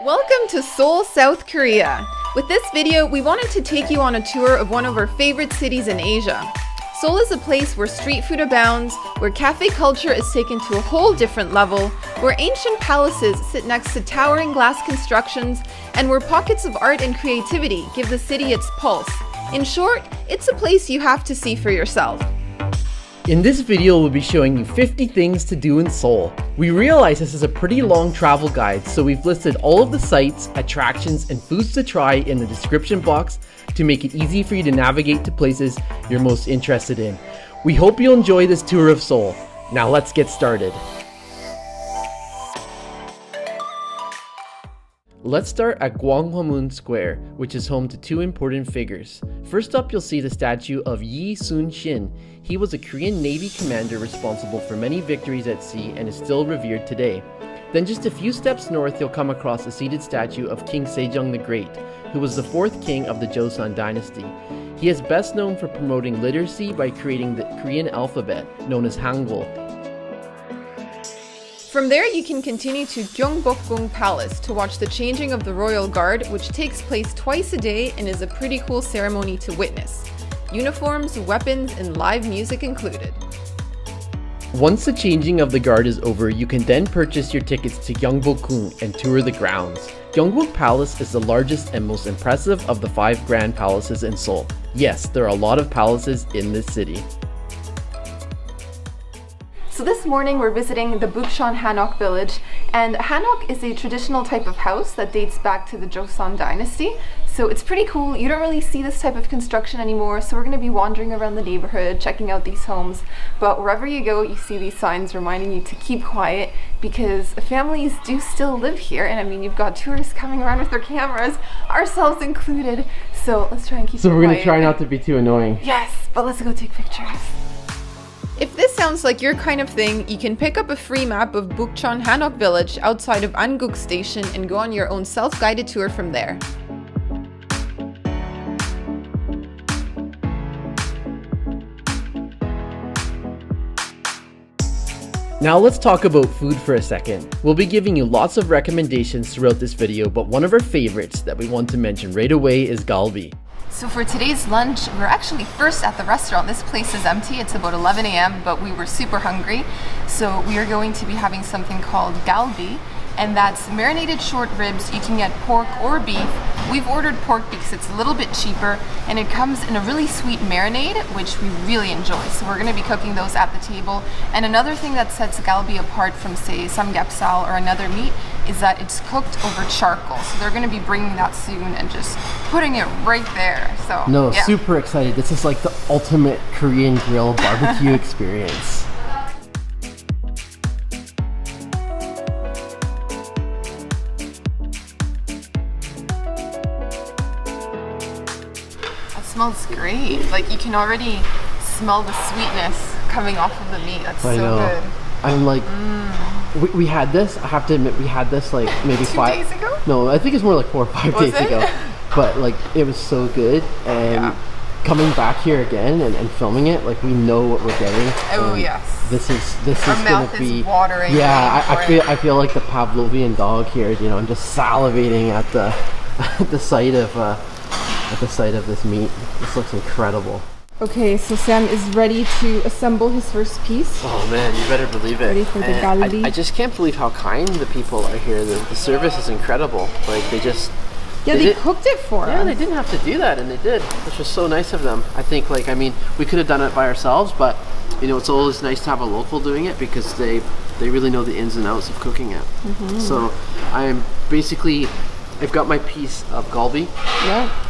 Welcome to Seoul, South Korea. With this video, we wanted to take you on a tour of one of our favorite cities in Asia. Seoul is a place where street food abounds, where cafe culture is taken to a whole different level, where ancient palaces sit next to towering glass constructions, and where pockets of art and creativity give the city its pulse. In short, it's a place you have to see for yourself. In this video, we'll be showing you 50 things to do in Seoul. We realize this is a pretty long travel guide, so we've listed all of the sites, attractions, and foods to try in the description box to make it easy for you to navigate to places you're most interested in. We hope you'll enjoy this tour of Seoul. Now let's get started. Let's start at Gwanghwamun Square, which is home to two important figures. First up, you'll see the statue of Yi Sun-shin. He was a Korean Navy commander responsible for many victories at sea and is still revered today. Then just a few steps north, you'll come across a seated statue of King Sejong the Great, who was the fourth king of the Joseon dynasty. He is best known for promoting literacy by creating the Korean alphabet, known as Hangul. From there, you can continue to Gyeongbokgung Palace to watch the changing of the Royal Guard, which takes place twice a day and is a pretty cool ceremony to witness. Uniforms, weapons, and live music included. Once the changing of the guard is over, you can then purchase your tickets to Gyeongbokgung and tour the grounds. Gyeongbok Palace is the largest and most impressive of the 5 grand palaces in Seoul. Yes, there are a lot of palaces in this city. So this morning we're visiting the Bukchon Hanok village, and Hanok is a traditional type of house that dates back to the Joseon dynasty. So it's pretty cool. You don't really see this type of construction anymore, so we're going to be wandering around the neighborhood, checking out these homes. But wherever you go, you see these signs reminding you to keep quiet because families do still live here. And I mean, you've got tourists coming around with their cameras, ourselves included. So let's try and keep it quiet. So we're going to try not to be too annoying. Yes, but let's go take pictures. If this sounds like your kind of thing, you can pick up a free map of Bukchon Hanok village outside of Anguk station and go on your own self-guided tour from there. Now let's talk about food for a second. We'll be giving you lots of recommendations throughout this video, but one of our favorites that we want to mention right away is galbi. So for today's lunch, we're actually first at the restaurant. This place is empty. It's about 11 a.m., but we were super hungry. So we are going to be having something called galbi, and that's marinated short ribs. You can get pork or beef. We've ordered pork because it's a little bit cheaper, and it comes in a really sweet marinade, which we really enjoy. So we're gonna be cooking those at the table. And another thing that sets galbi apart from, say, samgyeopsal or another meat is that it's cooked over charcoal. So they're gonna be bringing that soon and just putting it right there. So No, yeah. super excited. This is like the ultimate Korean grill barbecue experience. Smells great. Like you can already smell the sweetness coming off of the meat. That's I so know. good. I'm like, we had this, I have to admit, we had this like maybe 2 days ago? No, I think it's more like 4 or 5 Was days it? ago. But like, it was so good. And Yeah. coming back here again and filming it, like we know what we're getting. Oh and yes. This is Our gonna mouth be is watering. Yeah, waiting for I feel like the Pavlovian dog here. You know, I'm just salivating at the at the sight of this meat. This looks incredible. Okay, so Sam is ready to assemble his first piece. Oh man, you better believe it. Ready for the And galbi. I just can't believe how kind the people are here. The service is incredible. Like they They cooked it for us. Yeah, they didn't have to do that, and they did, which was so nice of them. I think, like, I mean, we could have done it by ourselves, but you know, it's always nice to have a local doing it because they really know the ins and outs of cooking it. So I've got my piece of galbi,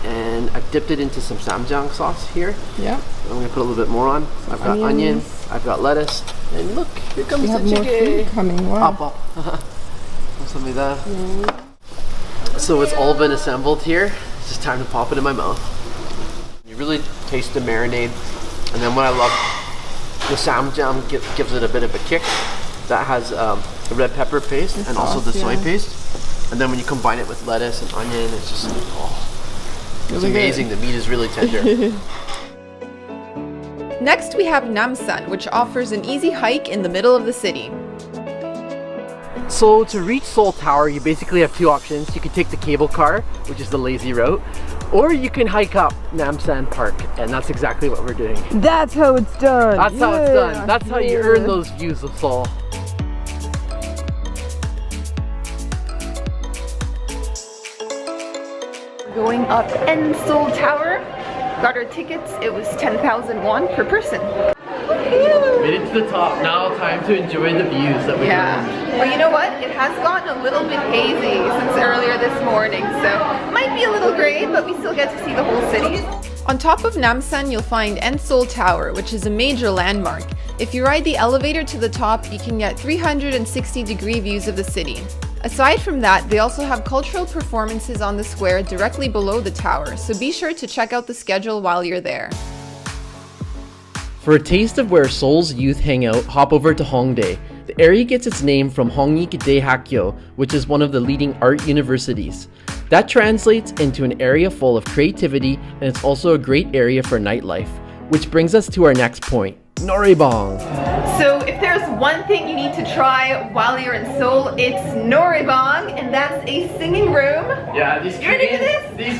and I've dipped it into some samjang sauce here. Yeah. I'm gonna put a little bit more on. I've got onion, I've got lettuce, and look, here comes We the have more chicken. food coming. Wow. So it's all been assembled here. It's just time to pop it in my mouth. You really taste the marinade, and then what I love, the samjang gives it a bit of a kick. That has a red pepper paste and also the soy paste. And then when you combine it with lettuce and onion, it's just it's Really amazing. good. The meat is really tender. Next, we have Namsan, which offers an easy hike in the middle of the city. So to reach Seoul Tower, you basically have two options. You can take the cable car, which is the lazy route, or you can hike up Namsan Park, and that's exactly what we're doing. That's how it's done. That's how it's done. That's how you earn those views of Seoul. Going up in Seoul Tower. Got our tickets. It was 10,000 won per person. Made it to the top. Now time to enjoy the views that we Yeah. Well, you know what? It has gotten a little bit hazy since earlier this morning, so might be a little gray, but we still get to see the whole city. On top of Namsan, you'll find Seoul Tower, which is a major landmark. If you ride the elevator to the top, you can get 360-degree views of the city. Aside from that, they also have cultural performances on the square directly below the tower, so be sure to check out the schedule while you're there. For a taste of where Seoul's youth hang out, hop over to Hongdae. The area gets its name from Hongik-dae Hakyo, which is one of the leading art universities. That translates into an area full of creativity, and it's also a great area for nightlife. Which brings us to our next point, Noraebang. So if there's one thing you need to try while you're in Seoul, it's Noraebang, and that's a singing room. Yeah, these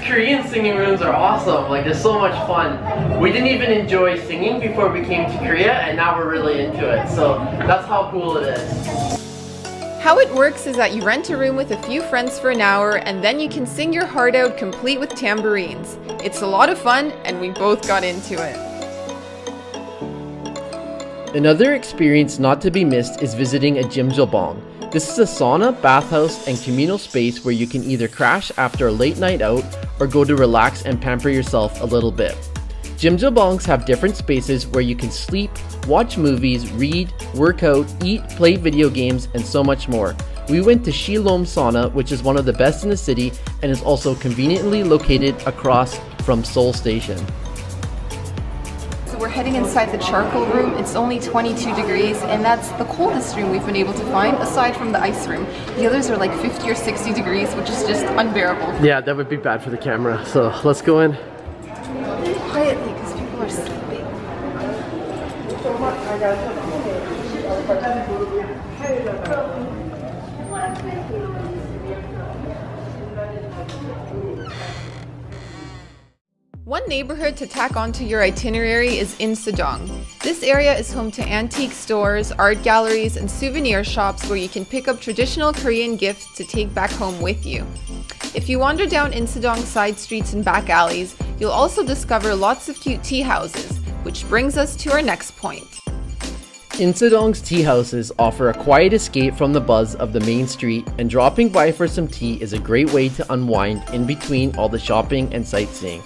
Korean singing rooms are awesome. Like, they're so much fun. We didn't even enjoy singing before we came to Korea, and now we're really into it. So that's how cool it is. How it works is that you rent a room with a few friends for an hour, and then you can sing your heart out complete with tambourines. It's a lot of fun, and we both got into it. Another experience not to be missed is visiting a Jimjilbang. This is a sauna, bathhouse, and communal space where you can either crash after a late night out or go to relax and pamper yourself a little bit. Jimjilbangs have different spaces where you can sleep, watch movies, read, work out, eat, play video games, and so much more. We went to Shilom Sauna, which is one of the best in the city and is also conveniently located across from Seoul Station. We're heading inside the charcoal room. It's only 22 degrees, and that's the coldest room we've been able to find, aside from the ice room. The others are like 50 or 60 degrees, which is just unbearable. Yeah, that would be bad for the camera, so let's go in. Quietly, because people are sleeping. One neighborhood to tack onto your itinerary is Insadong. This area is home to antique stores, art galleries, and souvenir shops where you can pick up traditional Korean gifts to take back home with you. If you wander down Insadong's side streets and back alleys, you'll also discover lots of cute tea houses, which brings us to our next point. Insadong's tea houses offer a quiet escape from the buzz of the main street, and dropping by for some tea is a great way to unwind in between all the shopping and sightseeing.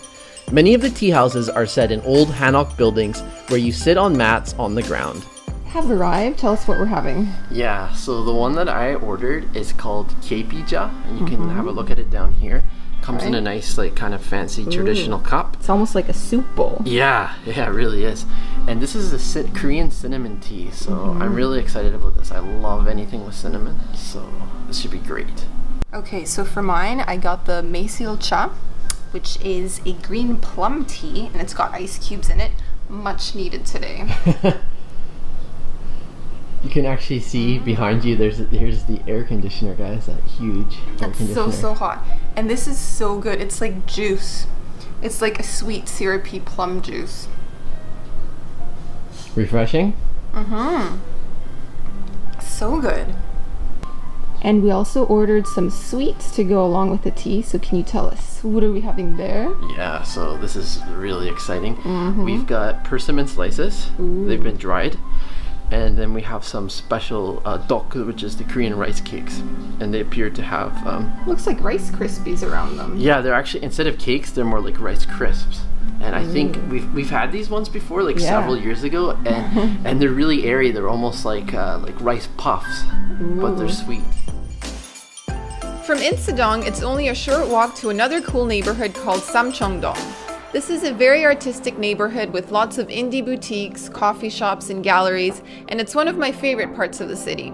Many of the tea houses are set in old hanok buildings where you sit on mats on the ground. Have arrived. Tell us what we're having. Yeah, so the one that I ordered is called Kpija, and you can have a look at it down here. Comes in a nice, like, kind of fancy traditional cup. It's almost like a soup bowl. Yeah, it really is. And this is a Korean cinnamon tea, so I'm really excited about this. I love anything with cinnamon, so this should be great. Okay, so for mine, I got the Maesil Cha, which is a green plum tea, and it's got ice cubes in it. Much needed today. You can actually see behind you, here's the air conditioner, guys, that huge air conditioner. It's so hot. And this is so good. It's like juice. It's like a sweet syrupy plum juice. Refreshing? So good. And we also ordered some sweets to go along with the tea. So can you tell us, what are we having there? Yeah, so this is really exciting. We've got persimmon slices. They've been dried. And then we have some special dokku, which is the Korean rice cakes. And they appear to have... Looks like Rice Krispies around them. Yeah, they're actually, instead of cakes, they're more like rice crisps. And I think we've had these ones before, like several years ago, and they're really airy. They're almost like rice puffs, but they're sweet. From Insadong, it's only a short walk to another cool neighborhood called Samcheongdong. This is a very artistic neighborhood with lots of indie boutiques, coffee shops, and galleries, and it's one of my favorite parts of the city.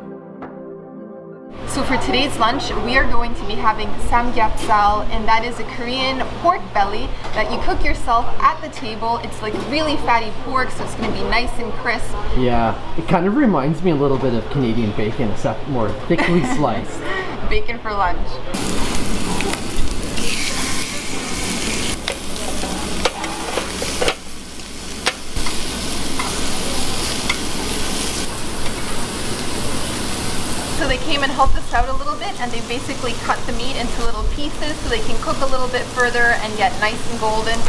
So for today's lunch, we are going to be having samgyeopsal, and that is a Korean pork belly that you cook yourself at the table. It's like really fatty pork, so it's going to be nice and crisp. Yeah, it kind of reminds me a little bit of Canadian bacon, except more thickly sliced. Bacon for lunch. So they came and helped us out a little bit, and they basically cut the meat into little pieces so they can cook a little bit further and get nice and golden.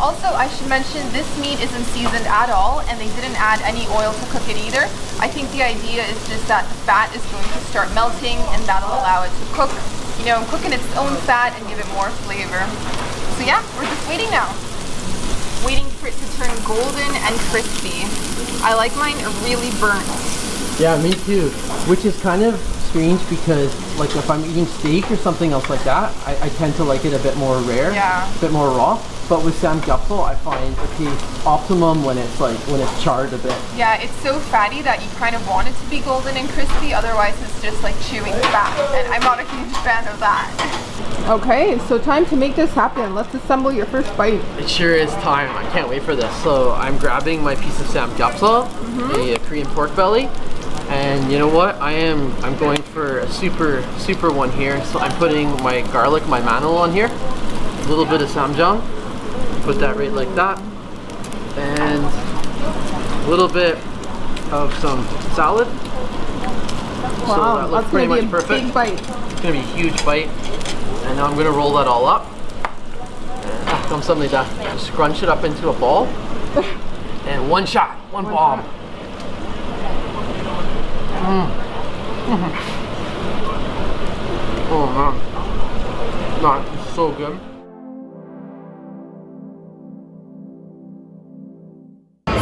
Also, I should mention this meat isn't seasoned at all, and they didn't add any oil to cook it either. I think the idea is just that the fat is going to start melting, and that'll allow it to cook, you know, cook in its own fat and give it more flavor. So yeah, we're just waiting now. Waiting for it to turn golden and crispy. I like mine really burnt. Yeah, me too. Which is kind of strange because, like, if I'm eating steak or something else like that, I tend to like it a bit more rare, a bit more raw. But with samgyeopsal, I find it tastes optimum when it's charred a bit. Yeah, it's so fatty that you kind of want it to be golden and crispy. Otherwise, it's just like chewing fat, and I'm not a huge fan of that. Okay, so time to make this happen. Let's assemble your first bite. It sure is time. I can't wait for this. So I'm grabbing my piece of samgyeopsal, a Korean pork belly. And you know what? I'm going for a super one here. So I'm putting my garlic, my manol on here. A little bit of samjang. Put that right like that. And a little bit of some salad. Wow, so that looks pretty much perfect. Big bite. It's gonna be a huge bite. And now I'm gonna roll that all up. And something like that. Just scrunch it up into a ball. And one shot, one bomb. Oh man, that's so good.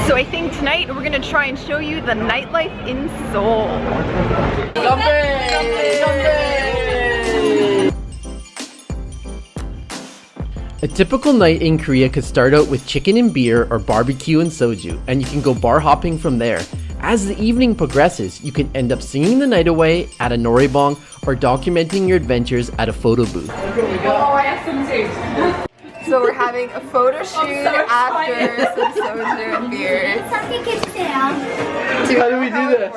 So I think tonight we're gonna try and show you the nightlife in Seoul. A typical night in Korea could start out with chicken and beer or barbecue and soju, and you can go bar hopping from there. As the evening progresses, you can end up singing the night away at a noraebang or documenting your adventures at a photo booth. So we're having a photo shoot after some soju and beers. How do we do this?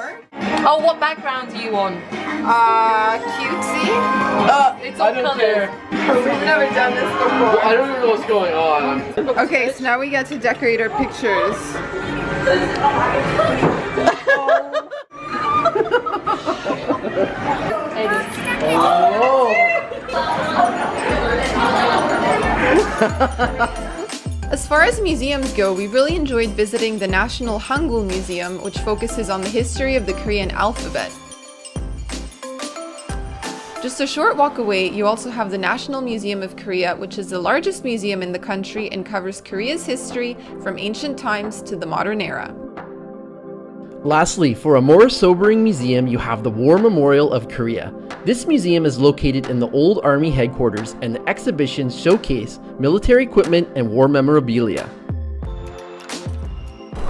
Oh, what background do you want? Cutesy. It's all I don't colours. care. We've never done this before. I don't even know what's going on. Okay, so now we get to decorate our pictures. As far as museums go, we really enjoyed visiting the National Hangul Museum, which focuses on the history of the Korean alphabet. Just a short walk away, you also have the National Museum of Korea, which is the largest museum in the country and covers Korea's history from ancient times to the modern era. Lastly, for a more sobering museum, you have the War Memorial of Korea. This museum is located in the old army headquarters, and the exhibitions showcase military equipment and war memorabilia.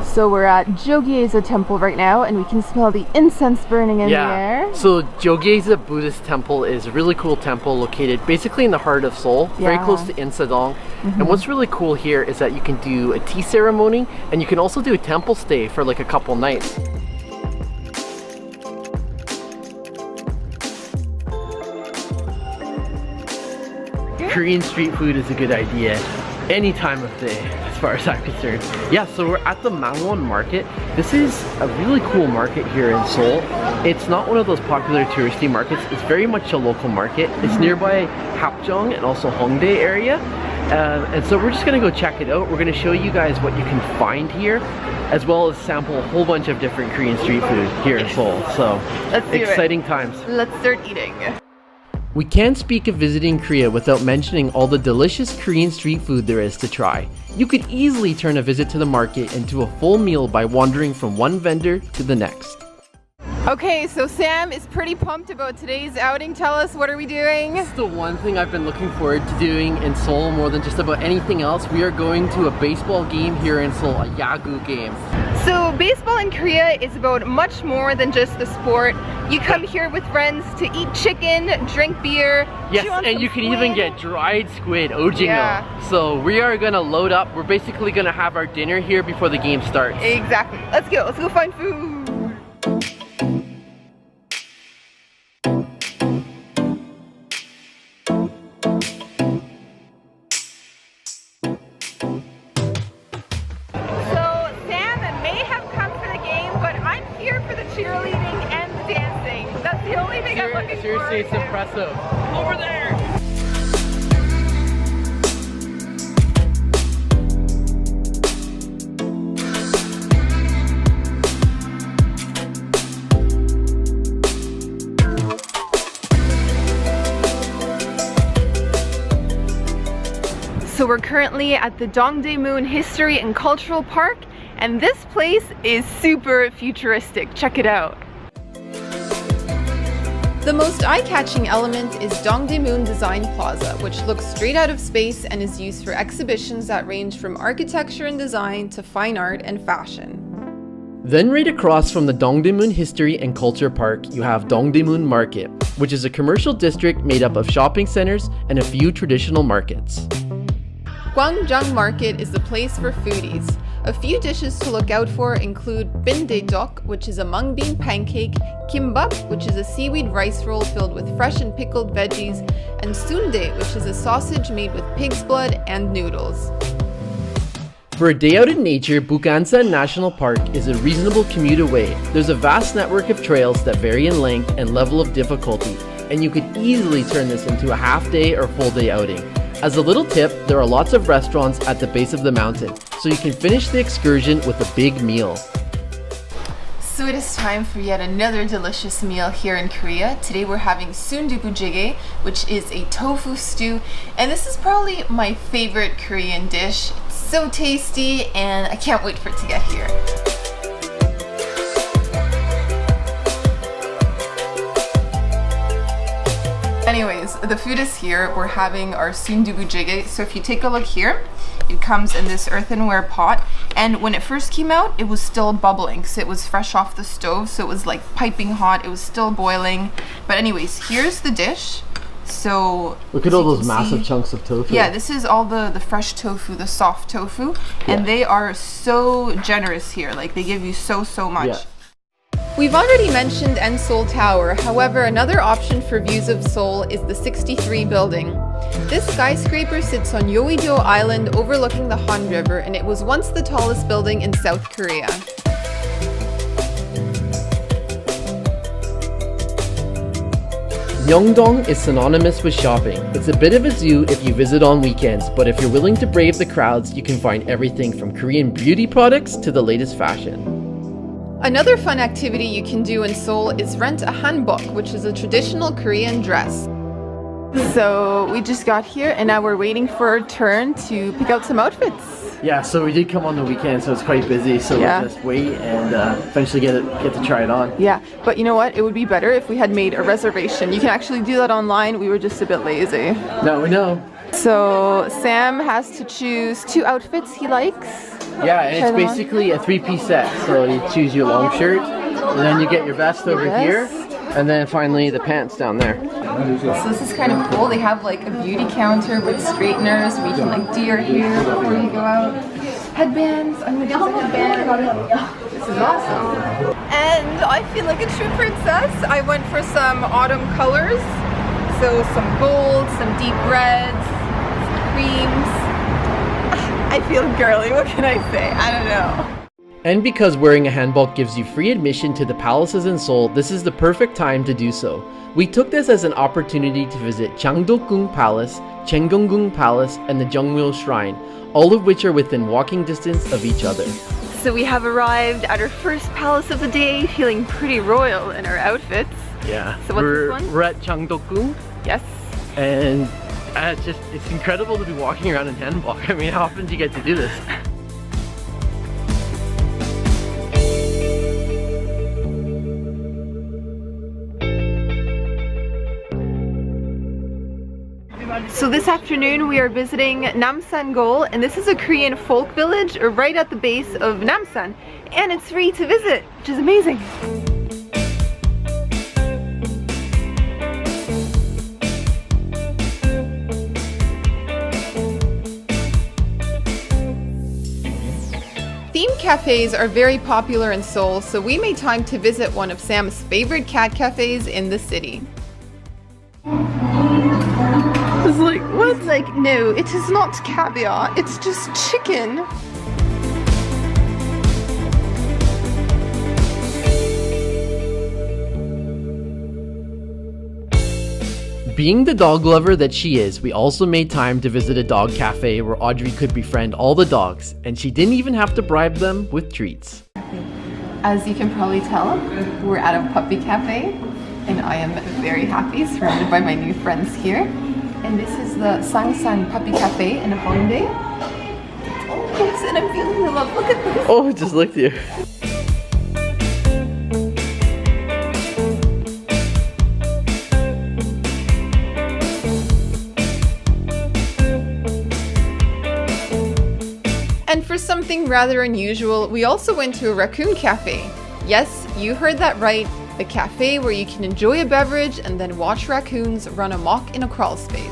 So we're at Jogyesa Temple right now, and we can smell the incense burning in the air. So Jogyesa Buddhist Temple is a really cool temple located basically in the heart of Seoul, very close to Insadong. And what's really cool here is that you can do a tea ceremony, and you can also do a temple stay for like a couple nights. Korean street food is a good idea any time of day, as far as I'm concerned. Yeah, so we're at the Mangwon Market. This is a really cool market here in Seoul. It's not one of those popular touristy markets. It's very much a local market. It's nearby Hapjeong and also Hongdae area. And so we're just gonna go check it out. We're gonna show you guys what you can find here, as well as sample a whole bunch of different Korean street food here in Seoul. So, exciting times. Let's start eating. We can't speak of visiting Korea without mentioning all the delicious Korean street food there is to try. You could easily turn a visit to the market into a full meal by wandering from one vendor to the next. Okay, so Sam is pretty pumped about today's outing. Tell us, what are we doing? It's the one thing I've been looking forward to doing in Seoul more than just about anything else. We are going to a baseball game here in Seoul, a Yagu game. So baseball in Korea is about much more than just the sport. You come here with friends to eat chicken, drink beer. Yes, and you can even get dried squid, ojingo. Yeah. So we are gonna load up. We're basically gonna have our dinner here before the game starts. Exactly. Let's go find food. Cheerleading and the dancing. That's the only thing I'm looking for. Seriously, it's impressive. Over there! So we're currently at the Dongdaemun History and Cultural Park, and this place is super futuristic. Check it out. The most eye-catching element is Dongdaemun Design Plaza, which looks straight out of space and is used for exhibitions that range from architecture and design to fine art and fashion. Then right across from the Dongdaemun History and Culture Park, you have Dongdaemun Market, which is a commercial district made up of shopping centers and a few traditional markets. Gwangjang Market is the place for foodies. A few dishes to look out for include bindaejok, which is a mung bean pancake, kimbap, which is a seaweed rice roll filled with fresh and pickled veggies, and sundae, which is a sausage made with pig's blood and noodles. For a day out in nature, Bukhansan National Park is a reasonable commute away. There's a vast network of trails that vary in length and level of difficulty, and you could easily turn this into a half-day or full-day outing. As a little tip, there are lots of restaurants at the base of the mountain, so you can finish the excursion with a big meal. So it is time for yet another delicious meal here in Korea. Today we're having sundubu-jjigae, which is a tofu stew, and this is probably my favorite Korean dish. It's so tasty, and I can't wait for it to get here. Anyways, the food is here. We're having our sundubu-jjigae. So if you take a look here, it comes in this earthenware pot, and when it first came out, it was still bubbling because it was fresh off the stove, so it was like piping hot. It was still boiling. But anyways, here's the dish. So look at all those massive chunks of tofu. Yeah, this is all the fresh tofu, the soft tofu, and they are so generous here. Like they give you so much. Yeah. We've already mentioned Seoul Tower, however another option for views of Seoul is the 63 building. This skyscraper sits on Yeouido Island overlooking the Han River, and it was once the tallest building in South Korea. Myeongdong is synonymous with shopping. It's a bit of a zoo if you visit on weekends, but if you're willing to brave the crowds, you can find everything from Korean beauty products to the latest fashion. Another fun activity you can do in Seoul is rent a hanbok, which is a traditional Korean dress. So we just got here and now we're waiting for our turn to pick out some outfits. Yeah, so we did come on the weekend, so it's quite busy, so we'll just wait and eventually get to try it on. Yeah, but you know what? It would be better if we had made a reservation. You can actually do that online. We were just a bit lazy. Now we know. So Sam has to choose 2 outfits he likes. Yeah, and it's basically a 3-piece set. So you choose your long shirt, and then you get your vest over here, and then finally the pants down there. So this is kind of cool. They have like a beauty counter with straighteners where you can like do your hair before you go out. Headbands. I'm gonna get some headbands. This is awesome. And I feel like a true princess. I went for some autumn colors. So some gold, some deep reds, some creams. I feel girly, what can I say? I don't know. And because wearing a hanbok gives you free admission to the palaces in Seoul, this is the perfect time to do so. We took this as an opportunity to visit Changdeokgung Palace, Cheonggyeonggung Palace, and the Jeongmyo Shrine, all of which are within walking distance of each other. So we have arrived at our first palace of the day, feeling pretty royal in our outfits. Yeah, so what's this one? We're at Changdeokgung. Yes. And it's incredible to be walking around in hanbok. I mean, how often do you get to do this? So this afternoon we are visiting Namsan-gol, and this is a Korean folk village right at the base of Namsan, and it's free to visit, which is amazing. Theme cafes are very popular in Seoul, so we made time to visit one of Sam's favorite cat cafes in the city. It's like, what? It's like, no, it is not caviar, it's just chicken. Being the dog lover that she is, we also made time to visit a dog cafe where Audrey could befriend all the dogs, and she didn't even have to bribe them with treats. As you can probably tell, we're at a puppy cafe, and I am very happy, surrounded by my new friends here. And this is the Sang Puppy Cafe in Hongdae. Oh yes, and I'm feeling the love. Look at this. Oh, just look here. And for something rather unusual, we also went to a raccoon cafe. Yes, you heard that right, a cafe where you can enjoy a beverage and then watch raccoons run amok in a crawl space.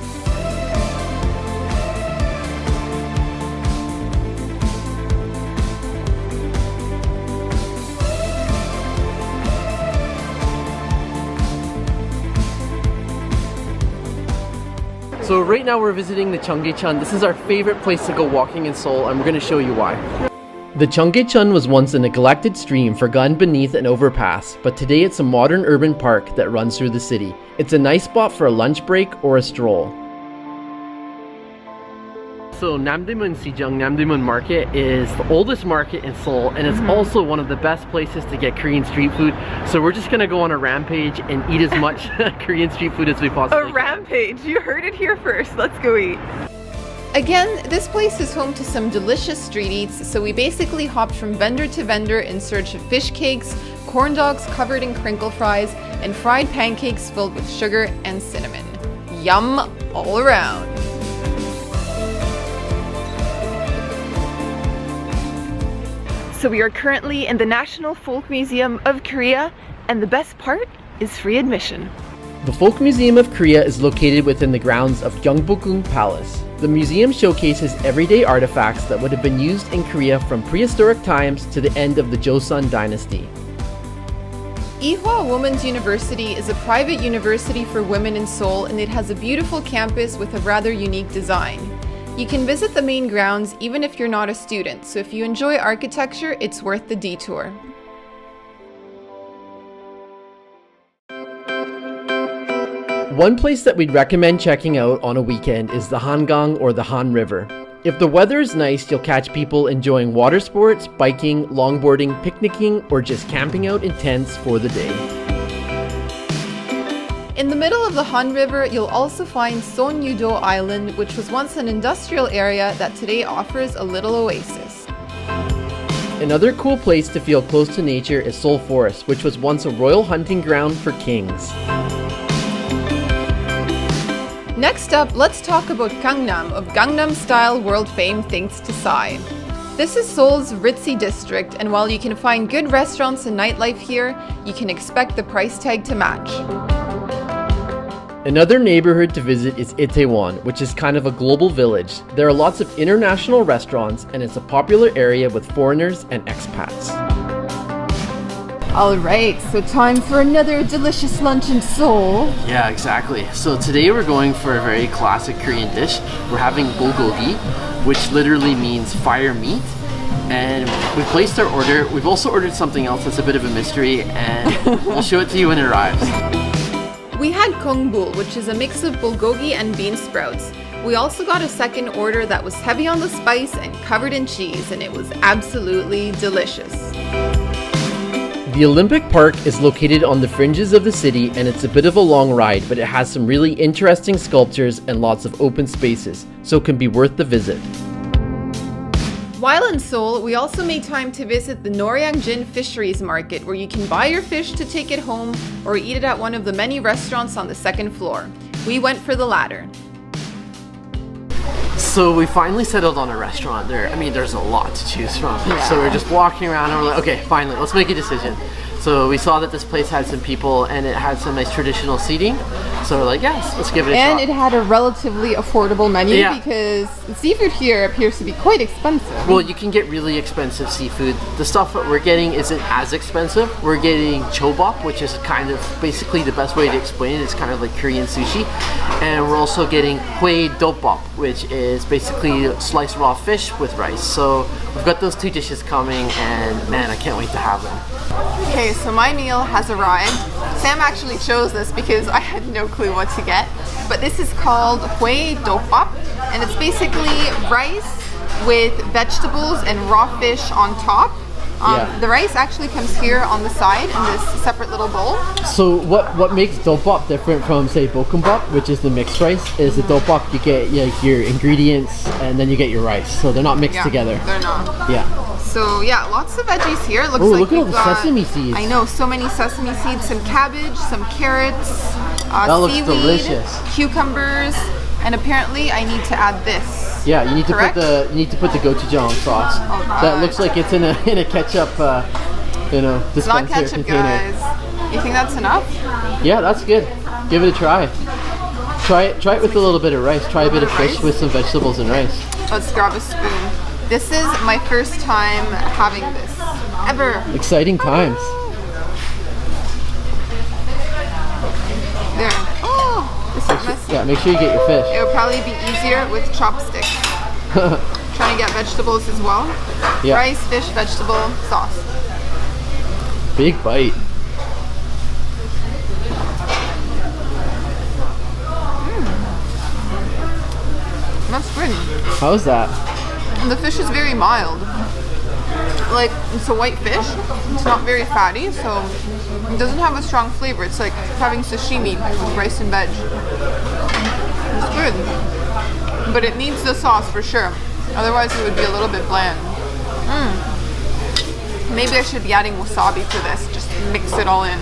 So right now we're visiting the Cheonggyecheon. This is our favorite place to go walking in Seoul, and we're going to show you why. The Cheonggyecheon was once a neglected stream forgotten beneath an overpass, but today it's a modern urban park that runs through the city. It's a nice spot for a lunch break or a stroll. So Namdaemun Sijung, Namdaemun Market is the oldest market in Seoul, and it's also one of the best places to get Korean street food. So we're just gonna go on a rampage and eat as much Korean street food as we possibly can. A rampage! You heard it here first. Let's go eat. Again, this place is home to some delicious street eats, so we basically hopped from vendor to vendor in search of fish cakes, corn dogs covered in crinkle fries, and fried pancakes filled with sugar and cinnamon. Yum all around. So we are currently in the National Folk Museum of Korea, and the best part is free admission. The Folk Museum of Korea is located within the grounds of Gyeongbokgung Palace. The museum showcases everyday artifacts that would have been used in Korea from prehistoric times to the end of the Joseon dynasty. Ewha Women's University is a private university for women in Seoul, and it has a beautiful campus with a rather unique design. You can visit the main grounds even if you're not a student, so if you enjoy architecture, it's worth the detour. One place that we'd recommend checking out on a weekend is the Hangang or the Han River. If the weather is nice, you'll catch people enjoying water sports, biking, longboarding, picnicking, or just camping out in tents for the day. In the middle of the Han River, you'll also find Seonyudo Island, which was once an industrial area that today offers a little oasis. Another cool place to feel close to nature is Seoul Forest, which was once a royal hunting ground for kings. Next up, let's talk about Gangnam of Gangnam Style world fame thanks to Psy. This is Seoul's ritzy district, and while you can find good restaurants and nightlife here, you can expect the price tag to match. Another neighborhood to visit is Itaewon, which is kind of a global village. There are lots of international restaurants, and it's a popular area with foreigners and expats. Alright, so time for another delicious lunch in Seoul. Yeah, exactly. So today we're going for a very classic Korean dish. We're having bulgogi, which literally means fire meat. And we placed our order. We've also ordered something else that's a bit of a mystery, and we'll show it to you when it arrives. We had kongbul, which is a mix of bulgogi and bean sprouts. We also got a second order that was heavy on the spice and covered in cheese, and it was absolutely delicious. The Olympic Park is located on the fringes of the city, and it's a bit of a long ride, but it has some really interesting sculptures and lots of open spaces, so it can be worth the visit. While in Seoul, we also made time to visit the Noryangjin Fisheries Market, where you can buy your fish to take it home or eat it at one of the many restaurants on the second floor. We went for the latter. So we finally settled on a restaurant there. I mean, there's a lot to choose from. So we're just walking around and we're like, okay, finally, let's make a decision. So we saw that this place had some people and it had some nice traditional seating. So we're like, yes, let's give it a shot. And it had a relatively affordable menu Yeah. because the seafood here appears to be quite expensive. Well, you can get really expensive seafood. The stuff that we're getting isn't as expensive. We're getting chobop, which is kind of basically the best way to explain it. It's kind of like Korean sushi. And we're also getting hui dopop, which is basically sliced raw fish with rice. So we've got those two dishes coming and man, I can't wait to have them. Okay, so my meal has arrived. Sam actually chose this because I had no clue what to get. But this is called hui dopap, and it's basically rice with vegetables and raw fish on top. The rice actually comes here on the side in this separate little bowl. So what makes dopap different from say bokkeumbap, which is the mixed rice, is the dopap you get your ingredients and then you get your rice. So they're not mixed together. They're not. Yeah. So yeah, lots of veggies here. Looks Oh, like look at all we've the got, sesame seeds. I know, so many sesame seeds, some cabbage, some carrots, That looks seaweed, delicious. Cucumbers, and apparently I need to add this. Yeah, you need Correct? to put the gochujang sauce. Oh, God. That looks like it's in a ketchup dispenser It's not ketchup, container. guys. You think that's enough? Yeah, that's good. Give it a try. Try it with a little bit of rice. Try a bit of fish rice? with some vegetables and rice. Let's grab a spoon. This is my first time having this ever. Exciting times. There. Oh, this is messy. Yeah, make sure you get your fish. It would probably be easier with chopsticks. Trying to get vegetables as well. Yeah. Rice, fish, vegetable, sauce. Big bite. That's good. How's that? And the fish is very mild. Like, it's a white fish. It's not very fatty, so it doesn't have a strong flavor. It's like having sashimi with rice and veg. It's good. But it needs the sauce for sure. Otherwise it would be a little bit bland. Maybe I should be adding wasabi to this. Just mix it all in.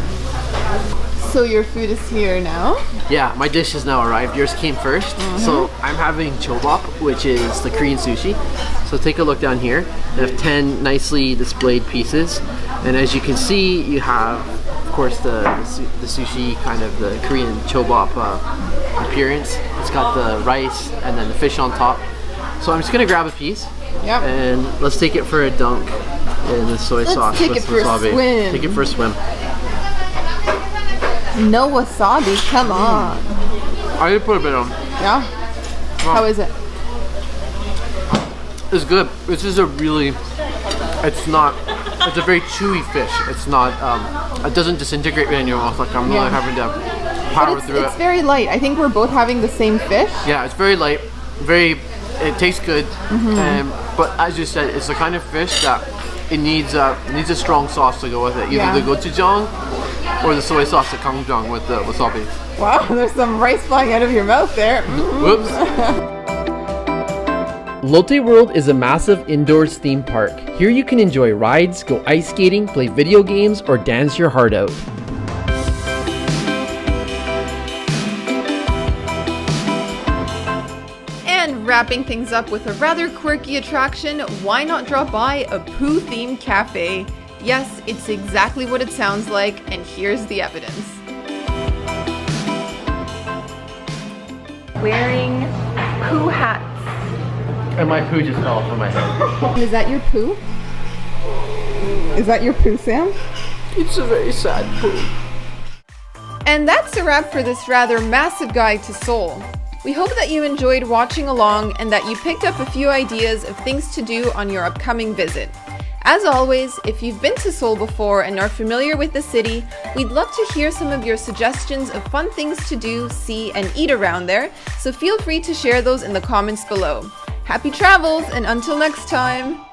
So your food is here now? Yeah, my dish has now arrived. Yours came first. So I'm having chobop, which is the Korean sushi. So take a look down here. I have 10 nicely displayed pieces. And as you can see, you have, of course, the sushi, kind of the Korean chobop appearance. It's got the rice and then the fish on top. So I'm just gonna grab a piece. Yep. And let's take it for a dunk in the soy sauce. take with it for a wasabi. swim. Take it for a swim. No wasabi, come on. I did put a bit on. Yeah? How is it? It's good. This is a really, it's a very chewy fish. It's not, it doesn't disintegrate in your mouth like I'm really having to power through It's it. very light. I think we're both having the same fish. Yeah, it's very light, it tastes good. But as you said, it's the kind of fish that it needs a strong sauce to go with it. Either the gochujang or the soy sauce, the kangjang with the wasabi. Wow, there's some rice flying out of your mouth there. Whoops. Lotte World is a massive indoors theme park. Here you can enjoy rides, go ice skating, play video games, or dance your heart out. And wrapping things up with a rather quirky attraction, why not drop by a poo-themed cafe? Yes, it's exactly what it sounds like, and here's the evidence. Wearing poo hats. And my poo just fell off of my head. Is that your poo? Is that your poo, Sam? It's a very sad poo. And that's a wrap for this rather massive guide to Seoul. We hope that you enjoyed watching along and that you picked up a few ideas of things to do on your upcoming visit. As always, if you've been to Seoul before and are familiar with the city, we'd love to hear some of your suggestions of fun things to do, see, and eat around there, so feel free to share those in the comments below. Happy travels, and until next time!